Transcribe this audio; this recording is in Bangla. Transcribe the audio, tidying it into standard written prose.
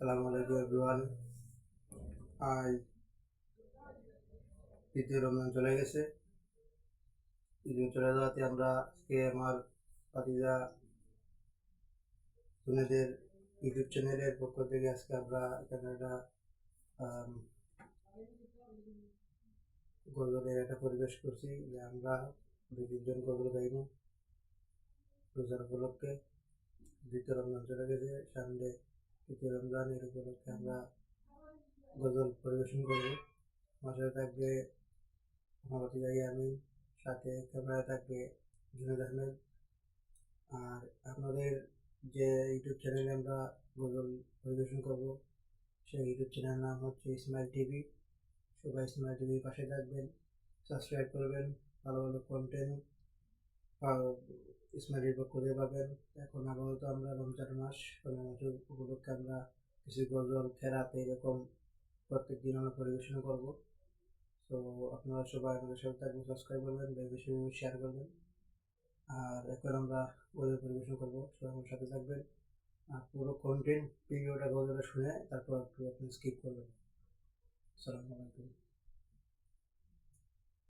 আসসালামু আলাইকুম এভরিওয়ান। আজ দ্বিতীয় রমজান চলে গেছে। দ্বিতীয় চলে যাওয়াতে আমরা আজকে আমার ভাতিজা সুনেদের ইউটিউব চ্যানেলের পক্ষ থেকে আজকে আমরা এখানে একটা গজলের একটা পরিবেশ করছি, যে আমরা দুই তিনজন গজল গাইব রোজার উপলক্ষে। দ্বিতীয় রমজান চলে গেছে, সামনে তৃতীয় রমজান, এর উপলক্ষে আমরা গজল পরিবেশন করব। আমার সাথে থাকবে আমার ভাতিজা ইয়ামিন, সাথে ক্যামেরা থাকবে জুনেদ আহমেদ। আর আপনাদের যে ইউটিউব চ্যানেলে আমরা গজল পরিবেশন করব, সেই ইউটিউব চ্যানেলের নাম হচ্ছে ইসমাইল টিভি। সবাই ইসমাইল টিভির পাশে থাকবেন, সাবস্ক্রাইব করবেন, ভালো ভালো কন্টেন্ট ইসমাইল টিভির পক্ষ থেকে পাবেন। এখন আপাতত আমরা রমজান মাস উপলক্ষে আমরা কিছু গজল খেরাতে এরকম প্রত্যেক দিন আমরা পরিবেশন করব। তো আপনারা সবাই আমাদের সাথে থাকবেন, সাবস্ক্রাইব করবেন, বেশি শেয়ার করবেন। আর এখন আমরা গজল পরিবেশন করবো, সবাই আমার সাথে থাকবেন। আর পুরো কন্টেন্ট ভিডিওটা গজলটা শুনে তারপর একটু আপনি স্কিপ করবেন। আসসালামু আলাইকুম।